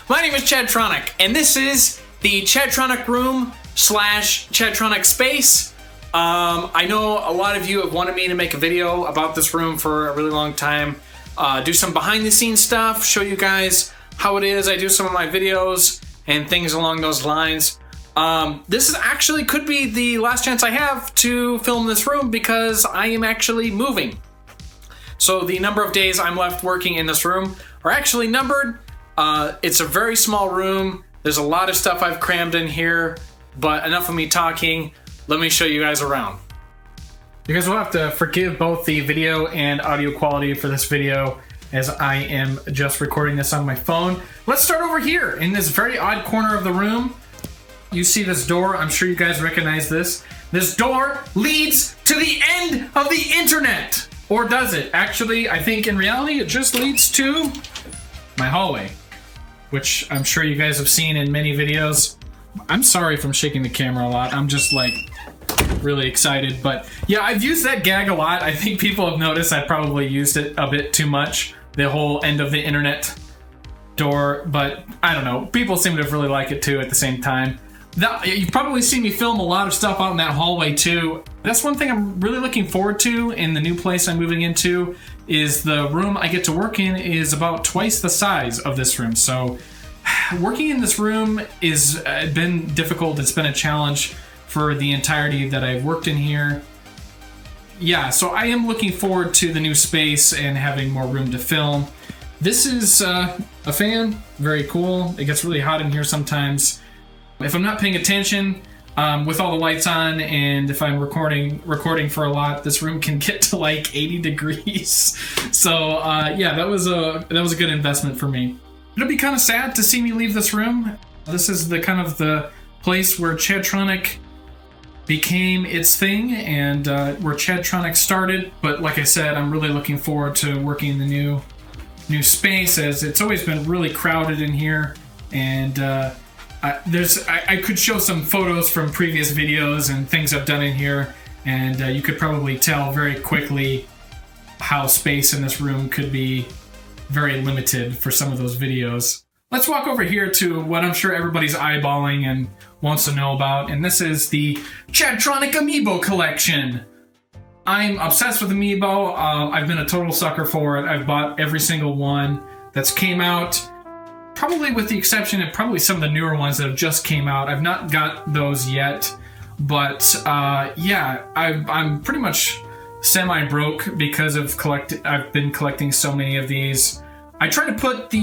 My name is Chadtronic, and this is the Chadtronic room / Chadtronic space. I know a lot of you have wanted me to make a video about this room for a really long time. Do some behind the scenes stuff, show you guys how it is. I do some of my videos and things along those lines. This is actually could be the last chance I have to film this room because I am actually moving. So the number of days I'm left working in this room are actually numbered. It's a very small room. There's a lot of stuff I've crammed in here, but enough of me talking. Let me show you guys around. You guys will have to forgive both the video and audio quality for this video as I am just recording this on my phone. Let's start over here in this very odd corner of the room. You see this door, I'm sure you guys recognize this. This door leads to the end of the internet. Or does it? Actually, I think in reality, it just leads to my hallway, which I'm sure you guys have seen in many videos. I'm sorry if I'm shaking the camera a lot. I'm just like really excited, but yeah, I've used that gag a lot. I think people have noticed I probably used it a bit too much, the whole end of the internet door, but I don't know. People seem to really like it too at the same time. You've probably seen me film a lot of stuff out in that hallway too. That's one thing I'm really looking forward to in the new place I'm moving into is the room I get to work in is about twice the size of this room. So working in this room is been difficult. It's been a challenge for the entirety that I've worked in here. Yeah, so I am looking forward to the new space and having more room to film. This is a fan, very cool. It gets really hot in here sometimes. If I'm not paying attention with all the lights on, and if I'm recording for a lot, this room can get to like 80 degrees. So yeah, that was a good investment for me. It'll be kind of sad to see me leave this room. This is the kind of the place where Chadtronic became its thing and where Chadtronic started. But like I said, I'm really looking forward to working in the new space, as it's always been really crowded in here. And I could show some photos from previous videos and things I've done in here, and you could probably tell very quickly how space in this room could be very limited for some of those videos. Let's walk over here to what I'm sure everybody's eyeballing and wants to know about, and this is the Chadtronic Amiibo collection. I'm obsessed with Amiibo. I've been a total sucker for it. I've bought every single one that's came out. Probably with the exception of probably some of the newer ones that have just came out. I've not got those yet, but yeah, I'm pretty much semi-broke because of I've been collecting so many of these. I try to put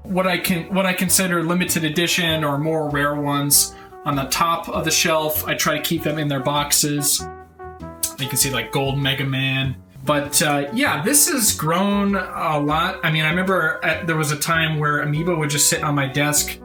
what I consider limited edition or more rare ones on the top of the shelf. I try to keep them in their boxes. You can see like Gold Mega Man. But yeah, this has grown a lot. I mean, I remember there was a time where Amiibo would just sit on my desk,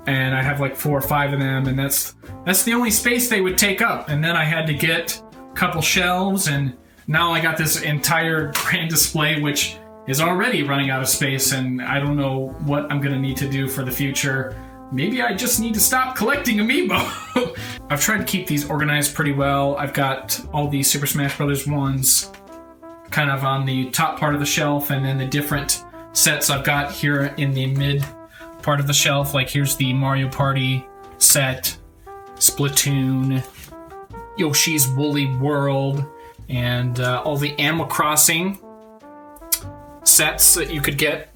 and I have like 4 or 5 of them, and that's the only space they would take up. And then I had to get a couple shelves, and now I got this entire grand display, which is already running out of space, and I don't know what I'm gonna need to do for the future. Maybe I just need to stop collecting Amiibo. I've tried to keep these organized pretty well. I've got all these Super Smash Brothers ones kind of on the top part of the shelf, and then the different sets I've got here in the mid part of the shelf. Like here's the Mario Party set, Splatoon, Yoshi's Woolly World, and all the Animal Crossing sets that you could get.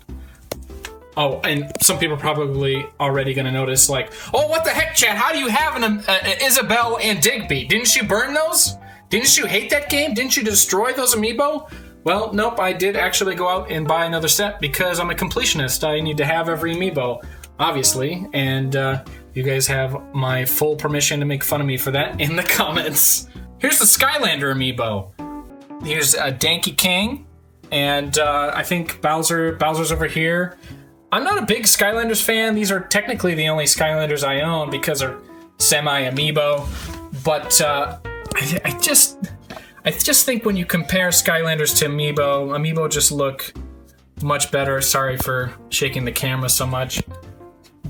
Oh, and some people are probably already going to notice like, oh, what the heck, Chad? How do you have an Isabelle and Digby? Didn't you burn those? Didn't you hate that game? Didn't you destroy those Amiibo? Well, nope, I did actually go out and buy another set because I'm a completionist. I need to have every Amiibo, obviously, and you guys have my full permission to make fun of me for that in the comments. Here's the Skylander Amiibo. Here's Danky King, and I think Bowser's over here. I'm not a big Skylanders fan. These are technically the only Skylanders I own because they're semi-Amiibo, but I just think when you compare Skylanders to Amiibo just look much better. Sorry for shaking the camera so much.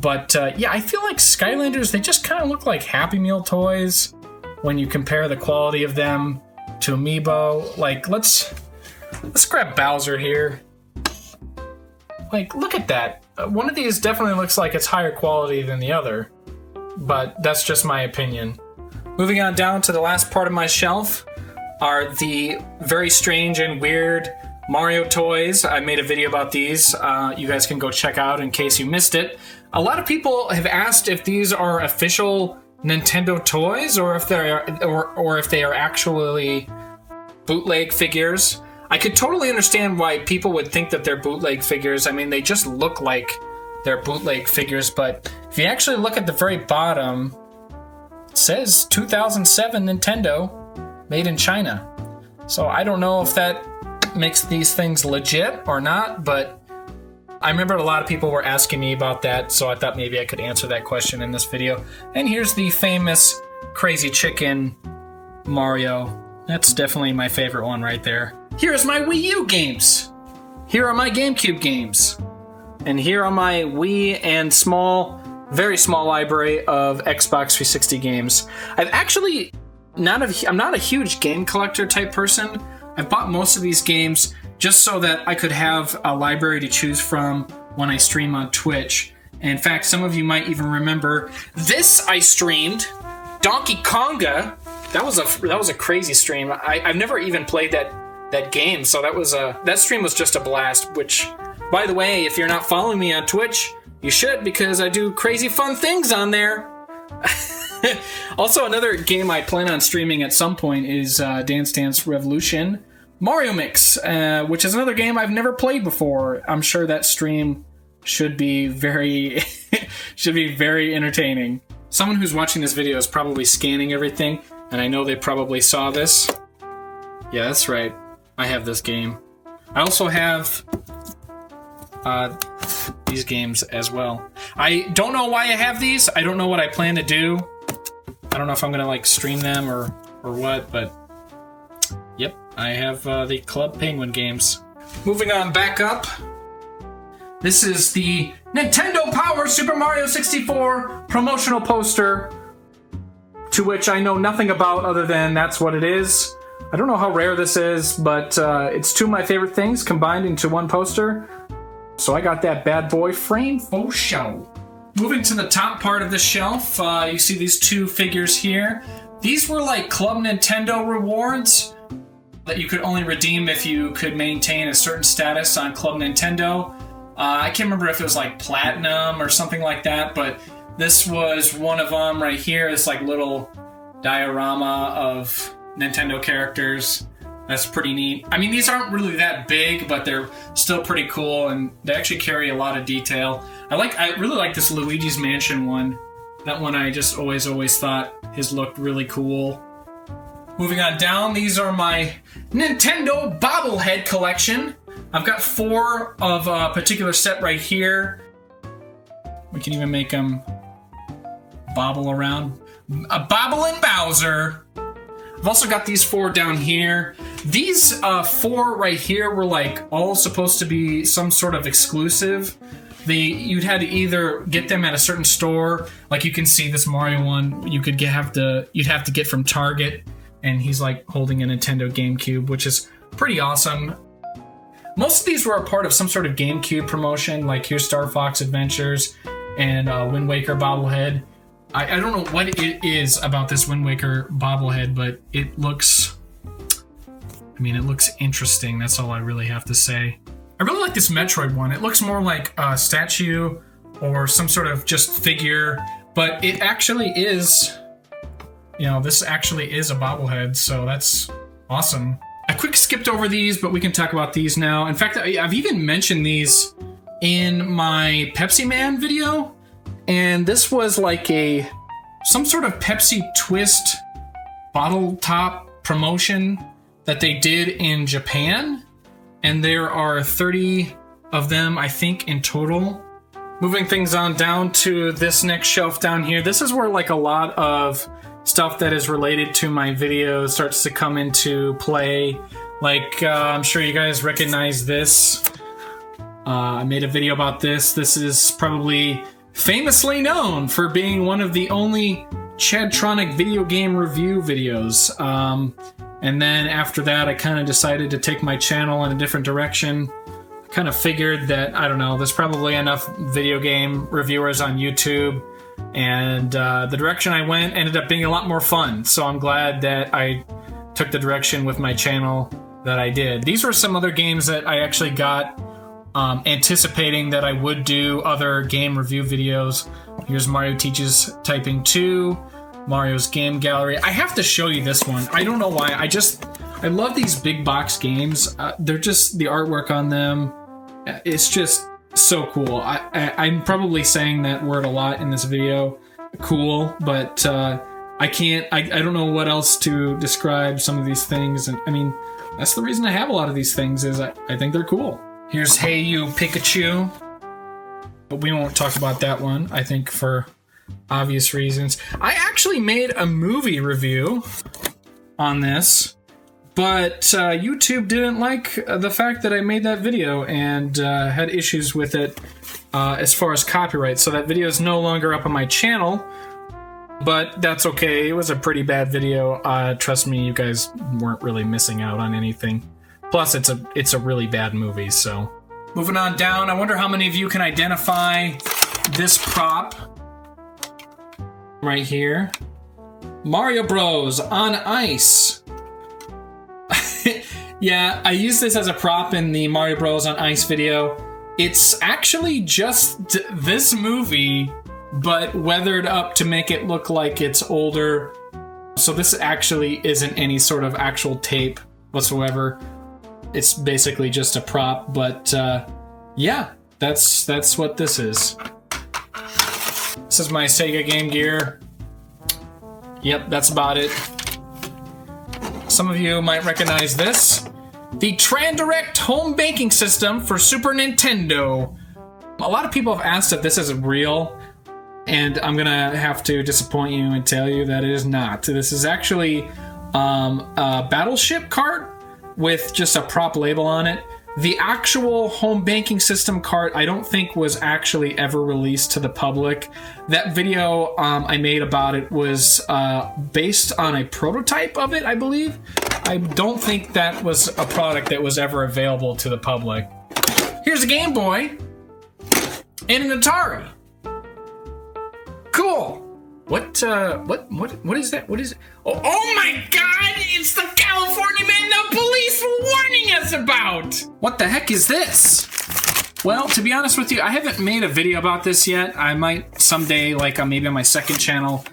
But yeah, I feel like Skylanders, they just kind of look like Happy Meal toys when you compare the quality of them to Amiibo. Like, let's grab Bowser here. Like, look at that. One of these definitely looks like it's higher quality than the other, but that's just my opinion. Moving on down to the last part of my shelf are the very strange and weird Mario toys. I made a video about these. You guys can go check out in case you missed it. A lot of people have asked if these are official Nintendo toys or if they are actually bootleg figures. I could totally understand why people would think that they're bootleg figures. I mean, they just look like they're bootleg figures, but if you actually look at the very bottom, it says 2007 Nintendo, made in China. So I don't know if that makes these things legit or not, but I remember a lot of people were asking me about that, so I thought maybe I could answer that question in this video. And here's the famous Crazy Chicken Mario. That's definitely my favorite one right there. Here's my Wii U games. Here are my GameCube games. And here are my Wii and very small library of Xbox 360 games. I'm not a huge game collector type person. I've bought most of these games just so that I could have a library to choose from when I stream on Twitch. And in fact, some of you might even remember this I streamed, Donkey Konga. That was a crazy stream. I've never even played that game, so that stream was just a blast. Which, by the way, if you're not following me on Twitch, you should, because I do crazy fun things on there. Also, another game I plan on streaming at some point is Dance Dance Revolution Mario Mix, which is another game I've never played before. I'm sure that stream should be very entertaining. Someone who's watching this video is probably scanning everything, and I know they probably saw this. Yeah, that's right. I have this game. I also have these games as well. I don't know why I have these. I don't know what I plan to do. I don't know if I'm gonna like stream them or what, but yep, I have the Club Penguin games. Moving on back up. This is the Nintendo Power Super Mario 64 promotional poster, to which I know nothing about other than that's what it is. I don't know how rare this is, but it's two of my favorite things combined into one poster. So I got that bad boy frame for show. Moving to the top part of the shelf, you see these two figures here. These were like Club Nintendo rewards that you could only redeem if you could maintain a certain status on Club Nintendo. I can't remember if it was like Platinum or something like that, but this was one of them right here. This like little diorama of Nintendo characters. That's pretty neat. I mean, these aren't really that big, but they're still pretty cool, and they actually carry a lot of detail. I really like this Luigi's Mansion one. That one I just always thought his looked really cool. Moving on down, these are my Nintendo bobblehead collection. I've got 4 of a particular set right here. We can even make them bobble around. A Bobble and Bowser. I've also got these 4 down here. These 4 right here were like all supposed to be some sort of exclusive. You'd had to either get them at a certain store, like you can see this Mario one. You'd have to get from Target, and he's like holding a Nintendo GameCube, which is pretty awesome. Most of these were a part of some sort of GameCube promotion, like here's Star Fox Adventures and Wind Waker bobblehead. I don't know what it is about this Wind Waker bobblehead, but it looks interesting. That's all I really have to say. I really like this Metroid one. It looks more like a statue or some sort of just figure, but it actually is, this actually is a bobblehead, so that's awesome. I quick skipped over these, but we can talk about these now. In fact, I've even mentioned these in my Pepsi Man video, and this was like some sort of Pepsi Twist bottle top promotion that they did in Japan, and there are 30 of them, I think, in total. Moving things on down to this next shelf down here. This is where like a lot of stuff that is related to my videos starts to come into play. Like, I'm sure you guys recognize this. I made a video about this. This is probably famously known for being one of the only Chadtronic video game review videos. And then after that, I kind of decided to take my channel in a different direction. kind of figured that, I don't know, there's probably enough video game reviewers on YouTube, and the direction I went ended up being a lot more fun. So I'm glad that I took the direction with my channel that I did. These were some other games that I actually got anticipating that I would do other game review videos. Here's Mario Teaches Typing 2, Mario's Game Gallery. I have to show you this one. I don't know why. I love these big box games. They're just, the artwork on them, it's just so cool. I'm probably saying that word a lot in this video, cool, but I don't know what else to describe some of these things. And I mean, that's the reason I have a lot of these things, is I think they're cool. Here's Hey You Pikachu, but we won't talk about that one, I think, for obvious reasons. I actually made a movie review on this, but YouTube didn't like the fact that I made that video and had issues with it as far as copyright. So that video is no longer up on my channel, but that's okay. It was a pretty bad video. Trust me, you guys weren't really missing out on anything. Plus, it's a really bad movie, so. Moving on down, I wonder how many of you can identify this prop right here. Mario Bros. On Ice. Yeah, I used this as a prop in the Mario Bros. On Ice video. It's actually just this movie, but weathered up to make it look like it's older. So this actually isn't any sort of actual tape whatsoever. It's basically just a prop, but yeah, that's what this is. This is my Sega Game Gear. Yep, that's about it. Some of you might recognize this. The TranDirect home banking system for Super Nintendo. A lot of people have asked if this is real, and I'm gonna have to disappoint you and tell you that it is not. This is actually a Battleship cart with just a prop label on it. The actual home banking system cart, I don't think was actually ever released to the public. That video I made about it was based on a prototype of it, I believe. I don't think that was a product that was ever available to the public. Here's a Game Boy and an Atari. Cool. What is that? What is it? Oh my God! It's the California man the police were warning us about! What the heck is this? Well, to be honest with you, I haven't made a video about this yet. I might someday, like maybe on my second channel,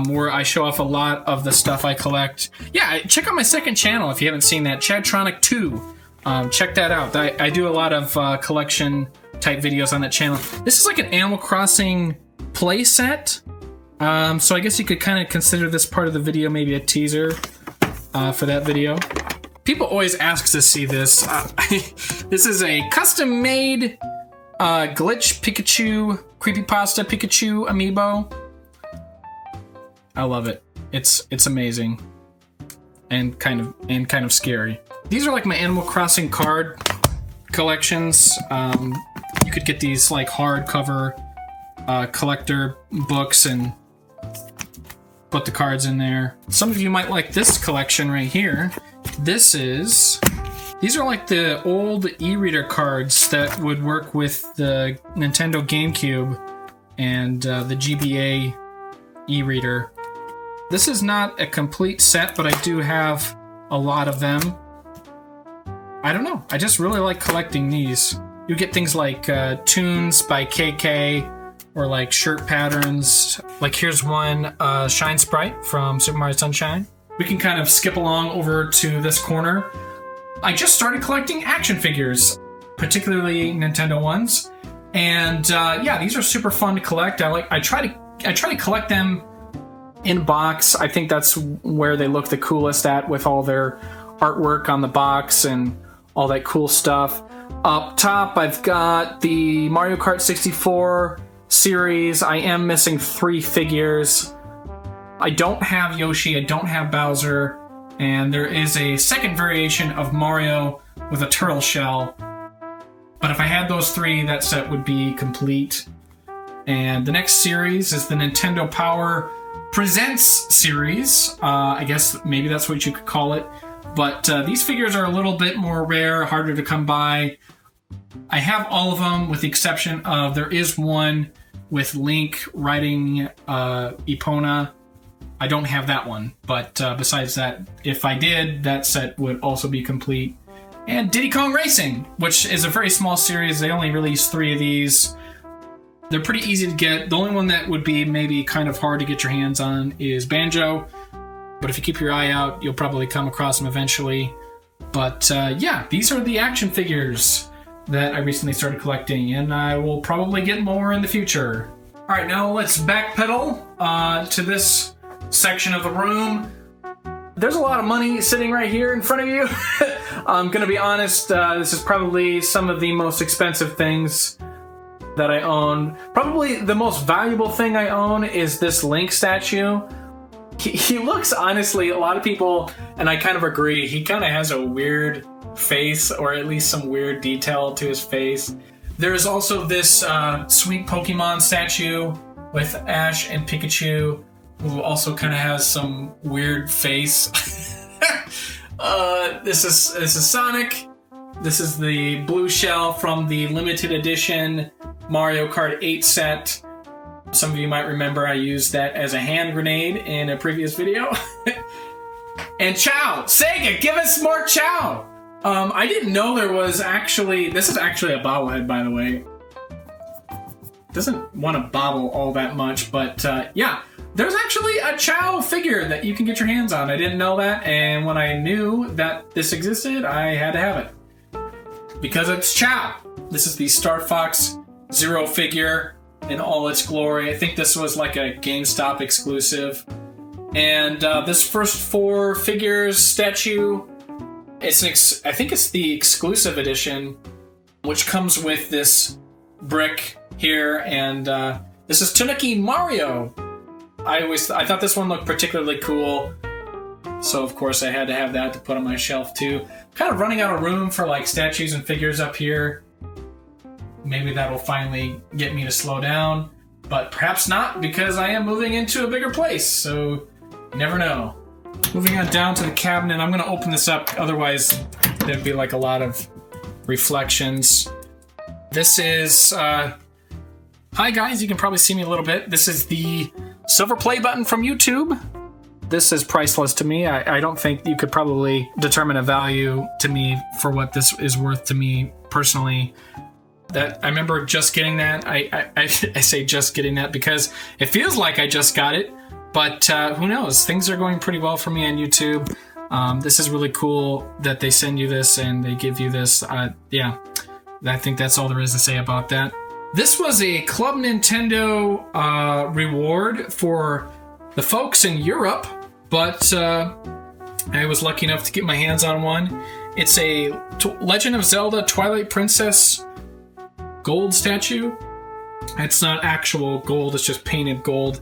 where I show off a lot of the stuff I collect. Yeah, check out my second channel if you haven't seen that, Chadtronic 2. Check that out. I do a lot of collection type videos on that channel. This is like an Animal Crossing play set. So I guess you could kind of consider this part of the video, maybe a teaser for that video. People always ask to see this. This is a custom-made Glitch Pikachu, Creepypasta Pikachu amiibo. I love it. It's amazing and kind of scary. These are like my Animal Crossing card collections. You could get these like hardcover collector books and put the cards in there. Some of you might like this collection right here. These are like the old e-reader cards that would work with the Nintendo GameCube and the GBA e-reader. This is not a complete set, but I do have a lot of them. I don't know, I just really like collecting these. You get things like tunes by KK, or like shirt patterns. Like here's one Shine Sprite from Super Mario Sunshine. We can kind of skip along over to this corner. I just started collecting action figures, particularly Nintendo ones. And yeah, these are super fun to collect. I try to collect them in box. I think that's where they look the coolest at, with all their artwork on the box and all that cool stuff. Up top, I've got the Mario Kart 64 series. I am missing 3 figures. I don't have Yoshi, I don't have Bowser, and there is a second variation of Mario with a turtle shell. But if I had those 3, that set would be complete. And the next series is the Nintendo Power Presents series. I guess maybe that's what you could call it. But these figures are a little bit more rare, harder to come by. I have all of them with the exception of there is one with Link riding Epona. I don't have that one, but besides that, if I did, that set would also be complete. And Diddy Kong Racing, which is a very small series. They only released 3 of these. They're pretty easy to get. The only one that would be maybe kind of hard to get your hands on is Banjo. But if you keep your eye out, you'll probably come across them eventually. But yeah, these are the action figures that I recently started collecting, and I will probably get more in the future. All right, now let's backpedal to this section of the room. There's a lot of money sitting right here in front of you. I'm gonna be honest, this is probably some of the most expensive things that I own. Probably the most valuable thing I own is this Link statue. He looks, honestly, a lot of people, and I kind of agree, he kind of has a weird face, or at least some weird detail to his face. There's also this sweet Pokemon statue with Ash and Pikachu, who also kind of has some weird face. This is Sonic. This is the blue shell from the limited edition Mario Kart 8 set. Some of you might remember I used that as a hand grenade in a previous video. And Chow! Sega, give us more Chow! I didn't know there was actually... This is actually a bobblehead, by the way. Doesn't want to bobble all that much, but yeah. There's actually a Chow figure that you can get your hands on. I didn't know that, and when I knew that this existed, I had to have it. Because it's Chow! This is the Star Fox Zero figure in all its glory. I think this was like a GameStop exclusive. And this first 4 figures statue, I think it's the exclusive edition, which comes with this brick here, and this is Tanuki Mario. I thought this one looked particularly cool, so of course I had to have that to put on my shelf too. Kind of running out of room for like statues and figures up here. Maybe that'll finally get me to slow down, but perhaps not, because I am moving into a bigger place, so you never know. Moving on down to the cabinet, I'm going to open this up, otherwise there'd be like a lot of reflections. This is, hi guys, you can probably see me a little bit. This is the silver play button from YouTube. This is priceless to me. I don't think you could probably determine a value to me for what this is worth to me personally. That I remember just getting that. I say just getting that because it feels like I just got it, but who knows? Things are going pretty well for me on YouTube. This is really cool that they send you this and they give you this. Yeah, I think that's all there is to say about that. This was a Club Nintendo reward for the folks in Europe, but I was lucky enough to get my hands on one. It's a Legend of Zelda Twilight Princess gold statue. It's not actual gold, it's just painted gold.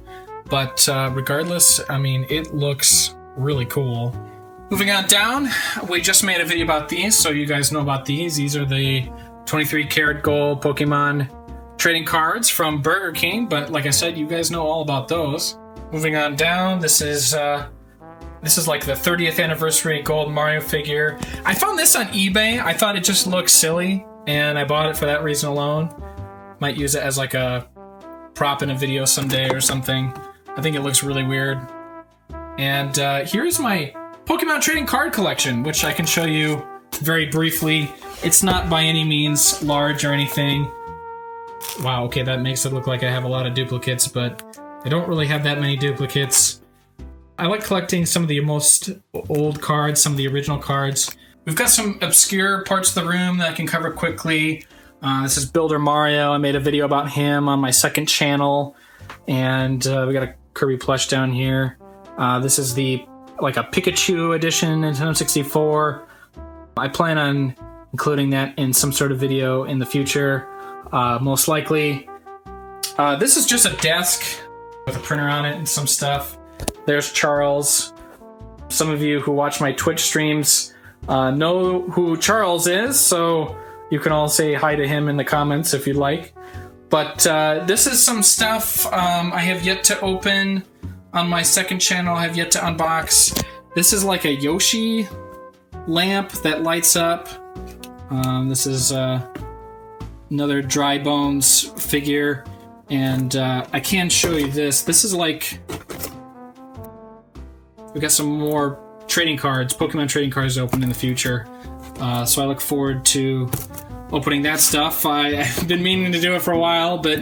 But regardless, I mean, it looks really cool. Moving on down, we just made a video about these, so you guys know about these. These are the 23 karat gold Pokemon trading cards from Burger King, but like I said, you guys know all about those. Moving on down, this is like the 30th anniversary gold Mario figure. I found this on eBay. I thought it just looked silly, and I bought it for that reason alone. Might use it as like a prop in a video someday or something. I think it looks really weird. And here's my Pokemon trading card collection, which I can show you very briefly. It's not by any means large or anything. Wow, okay, that makes it look like I have a lot of duplicates, but I don't really have that many duplicates. I like collecting some of the most old cards, some of the original cards. We've got some obscure parts of the room that I can cover quickly. This is Builder Mario. I made a video about him on my second channel. And we got a Kirby plush down here. This is like a Pikachu edition Nintendo 64. I plan on including that in some sort of video in the future, most likely. This is just a desk with a printer on it and some stuff. There's Charles. Some of you who watch my Twitch streams know who Charles is, so you can all say hi to him in the comments if you'd like. But this is some stuff I have yet to open on my second channel. I have yet to unbox. This is like a Yoshi lamp that lights up. This is another Dry Bones figure, and I can show you this. This is like, we got some more trading cards, Pokemon trading cards to open in the future. So I look forward to opening that stuff. I've been meaning to do it for a while, but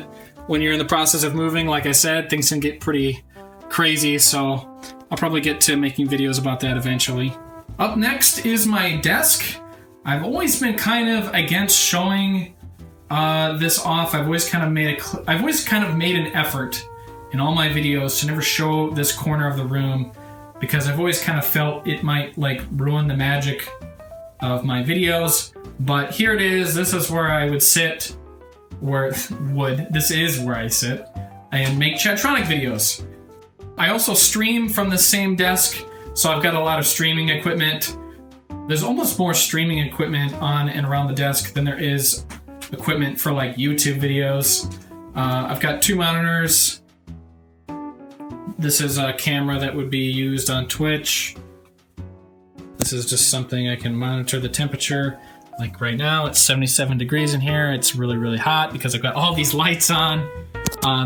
when you're in the process of moving, like I said, things can get pretty crazy, so I'll probably get to making videos about that eventually. Up next is my desk. I've always been kind of against showing this off. I've always kind of made an effort in all my videos to never show this corner of the room, because I've always kind of felt it might like ruin the magic of my videos. But here it is. This is where I would sit, this is where I sit and make Chadtronic videos. I also stream from the same desk, so I've got a lot of streaming equipment. There's almost more streaming equipment on and around the desk than there is equipment for like YouTube videos. I've got 2 monitors. This is a camera that would be used on Twitch. This is just something I can monitor the temperature. Like right now, it's 77 degrees in here. It's really, really hot because I've got all these lights on.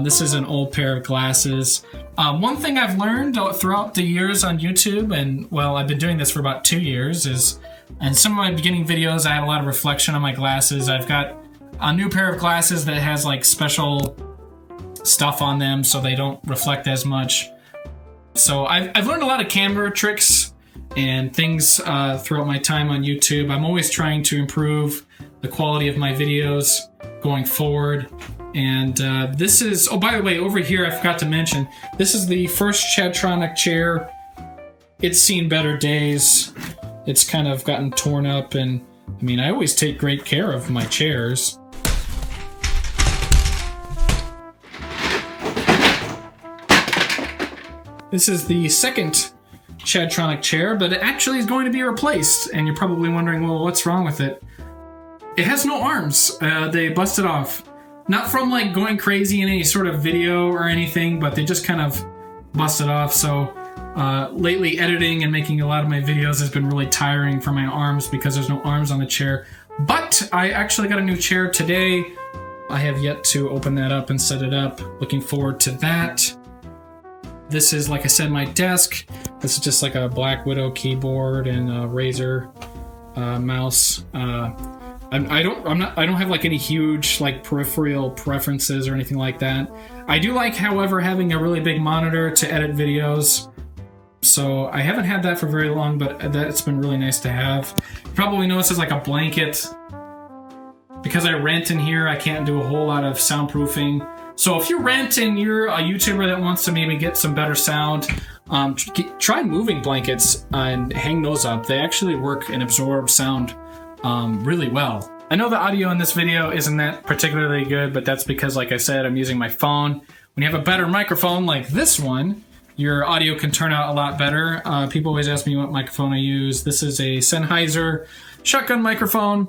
This is an old pair of glasses. One thing I've learned throughout the years on YouTube, and well, I've been doing this for about 2 years, is in some of my beginning videos, I had a lot of reflection on my glasses. I've got a new pair of glasses that has like special stuff on them so they don't reflect as much. So I've learned a lot of camera tricks and things throughout my time on YouTube. I'm always trying to improve the quality of my videos going forward. And this is, oh, by the way, over here, I forgot to mention, this is the first Chadtronic chair. It's seen better days. It's kind of gotten torn up, and I mean, I always take great care of my chairs. This is the second Chadtronic chair, but it actually is going to be replaced. And you're probably wondering, well, what's wrong with it? It has no arms. They busted off. Not from like going crazy in any sort of video or anything, but they just kind of busted off. So lately editing and making a lot of my videos has been really tiring for my arms because there's no arms on the chair. But I actually got a new chair today. I have yet to open that up and set it up. Looking forward to that. This is, like I said, my desk. This is just like a Black Widow keyboard and a Razer mouse. I don't have like any huge like peripheral preferences or anything like that. I do like, however, having a really big monitor to edit videos. So I haven't had that for very long, but that's been really nice to have. You probably notice there's like a blanket. Because I rent in here, I can't do a whole lot of soundproofing. So if you rent and you're a YouTuber that wants to maybe get some better sound, try moving blankets and hang those up. They actually work and absorb sound really well. I know the audio in this video isn't that particularly good, but that's because, like I said, I'm using my phone. When you have a better microphone like this one, your audio can turn out a lot better. People always ask me what microphone I use. This is a Sennheiser shotgun microphone,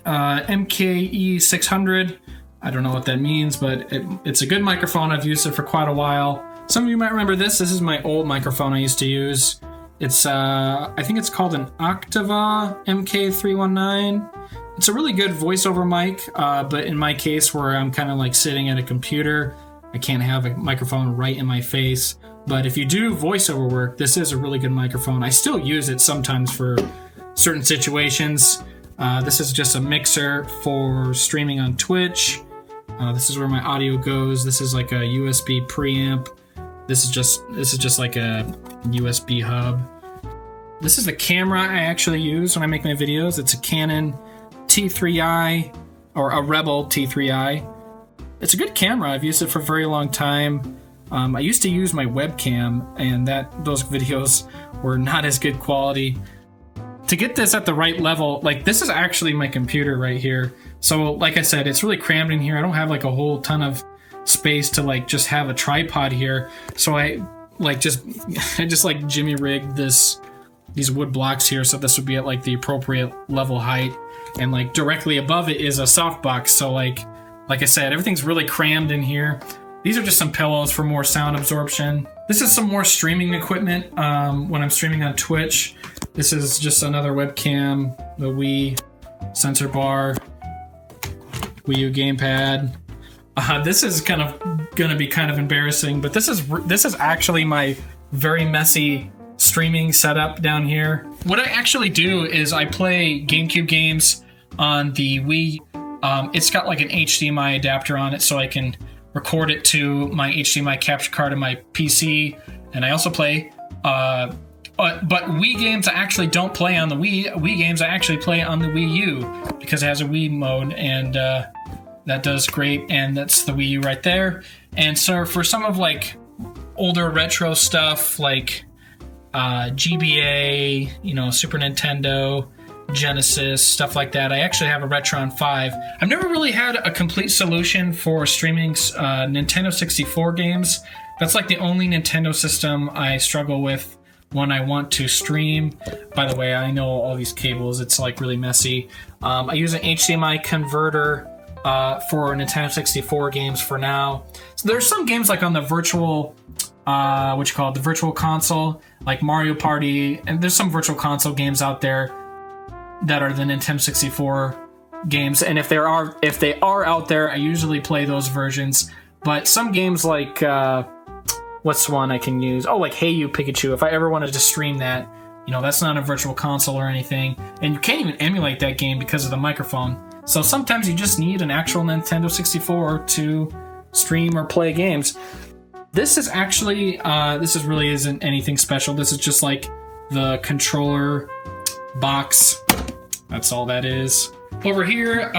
MKE 600. I don't know what that means, but it's a good microphone. I've used it for quite a while. Some of you might remember this. This is my old microphone I used to use. It's, I think it's called an Octava MK319. It's a really good voiceover mic, but in my case where I'm kind of like sitting at a computer, I can't have a microphone right in my face. But if you do voiceover work, this is a really good microphone. I still use it sometimes for certain situations. This is just a mixer for streaming on Twitch. This is where my audio goes. This is like a USB preamp. This is just like a USB hub. This is the camera I actually use when I make my videos. It's a Canon T3i, or a Rebel T3i. It's a good camera. I've used it for a very long time. I used to use my webcam, and those videos were not as good quality. To get this at the right level, like this is actually my computer right here. So like I said, it's really crammed in here. I don't have like a whole ton of space to like just have a tripod here. So I just like jimmy rigged these wood blocks here so this would be at like the appropriate level height, and like directly above it is a softbox. So like I said, everything's really crammed in here. These are just some pillows for more sound absorption. This is some more streaming equipment when I'm streaming on Twitch. This is just another webcam, the Wii sensor bar. Wii U gamepad. This is kind of going to be kind of embarrassing, but this is actually my very messy streaming setup down here. What I actually do is I play GameCube games on the Wii. It's got like an HDMI adapter on it, so I can record it to my HDMI capture card in my PC, and I also play. But Wii games I actually don't play on the Wii. Wii games I actually play on the Wii U because it has a Wii mode, and that does great. And that's the Wii U right there. And so for some of like older retro stuff like GBA, you know, Super Nintendo, Genesis, stuff like that, I actually have a Retron 5. I've never really had a complete solution for streaming Nintendo 64 games. That's like the only Nintendo system I struggle with when I want to stream. By the way, I know all these cables, it's like really messy. I use an HDMI converter for Nintendo 64 games for now. So there's some games like on the virtual, the virtual console, like Mario Party, and there's some virtual console games out there that are the Nintendo 64 games, and if they are out there, I usually play those versions. But some games like what's one I can use? Oh, like Hey You Pikachu. If I ever wanted to stream that, you know, that's not a virtual console or anything, and you can't even emulate that game because of the microphone. So sometimes you just need an actual Nintendo 64 to stream or play games. This is actually this really isn't anything special. This is just like the controller box. That's all that is. Over here,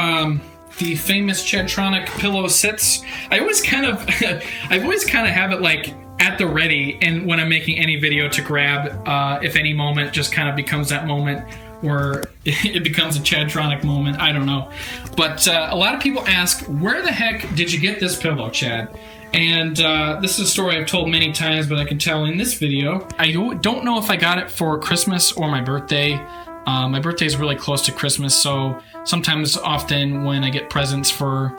the famous Chadtronic pillow sits. I always kind of have it like at the ready, and when I'm making any video to grab, if any moment just kind of becomes that moment where it becomes a Chadtronic moment. I don't know, but a lot of people ask, where the heck did you get this pillow, Chad? And this is a story I've told many times, but I can tell in this video. I don't know if I got it for Christmas or my birthday. My birthday is really close to Christmas, so often when I get presents for,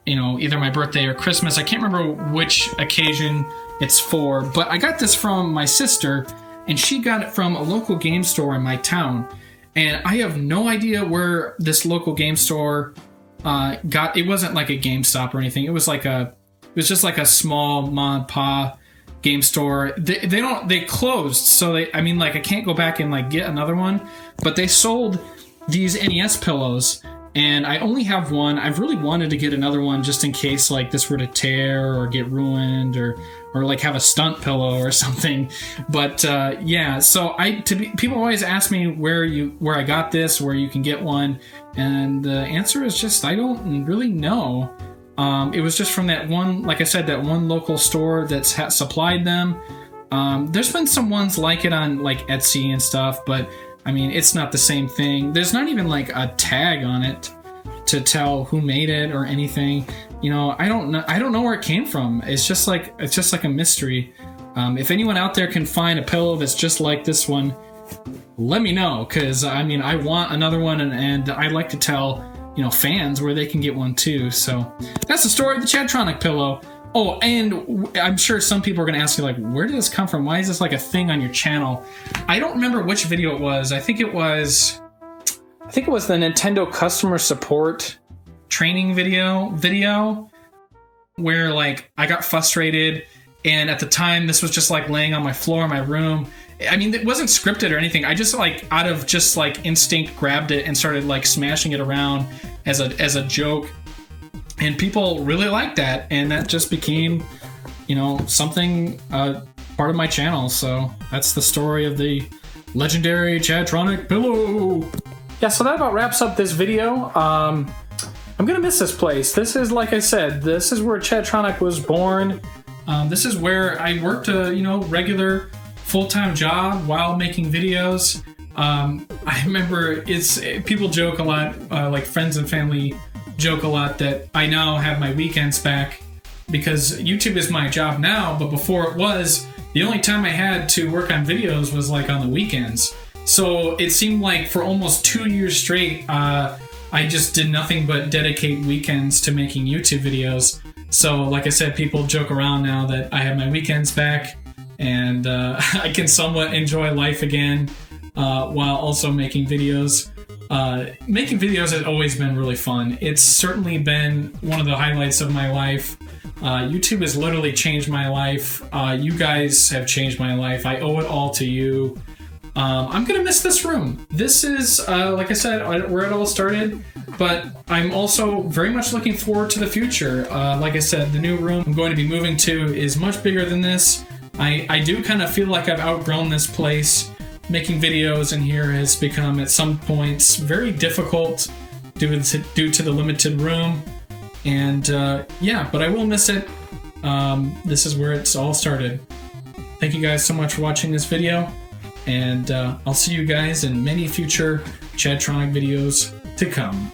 you know, either my birthday or Christmas, I can't remember which occasion it's for, but I got this from my sister, and she got it from a local game store in my town. And I have no idea where this local game store got. It wasn't like a GameStop or anything. It was just like a small mom and pop game store. They closed, so I can't go back and like get another one, but they sold these NES pillows, and I only have one. I've really wanted to get another one just in case like this were to tear or get ruined or like have a stunt pillow or something. But yeah, so people always ask me where I got this, where you can get one, and the answer is just I don't really know. It was just from that one, like I said, that one local store that's supplied them. There's been some ones like it on like Etsy and stuff, but I mean, it's not the same thing. There's not even like a tag on it to tell who made it or anything. You know, I don't know where it came from. It's just like a mystery. If anyone out there can find a pillow that's just like this one, let me know, because I mean, I want another one, and I'd like to tell, you know, fans where they can get one too. So that's the story of the Chadtronic pillow. Oh, and I'm sure some people are going to ask you, like, where did this come from? Why is this like a thing on your channel? I don't remember which video it was. I think it was the Nintendo customer support training video where like I got frustrated, and at the time this was just like laying on my floor in my room. I mean, it wasn't scripted or anything. I just like out of just like instinct grabbed it and started like smashing it around as a joke. And people really liked that, and that just became, you know, something part of my channel. So that's the story of the legendary Chadtronic pillow. Yeah, so that about wraps up this video. I'm gonna miss this place. This is, like I said, this is where Chadtronic was born. This is where I worked a, you know, regular full-time job while making videos. I remember people joke a lot, like friends and family joke a lot that I now have my weekends back because YouTube is my job now, but before it was, the only time I had to work on videos was like on the weekends. So it seemed like for almost 2 years straight, I just did nothing but dedicate weekends to making YouTube videos. So like I said, people joke around now that I have my weekends back, and I can somewhat enjoy life again while also making videos. Making videos has always been really fun. It's certainly been one of the highlights of my life. YouTube has literally changed my life. You guys have changed my life. I owe it all to you. I'm gonna miss this room. This is, like I said, where it all started, but I'm also very much looking forward to the future. Like I said, the new room I'm going to be moving to is much bigger than this. I do kind of feel like I've outgrown this place. Making videos in here has become, at some points, very difficult due to the limited room. And yeah, but I will miss it. This is where it's all started. Thank you guys so much for watching this video, and I'll see you guys in many future Chadtronic videos to come.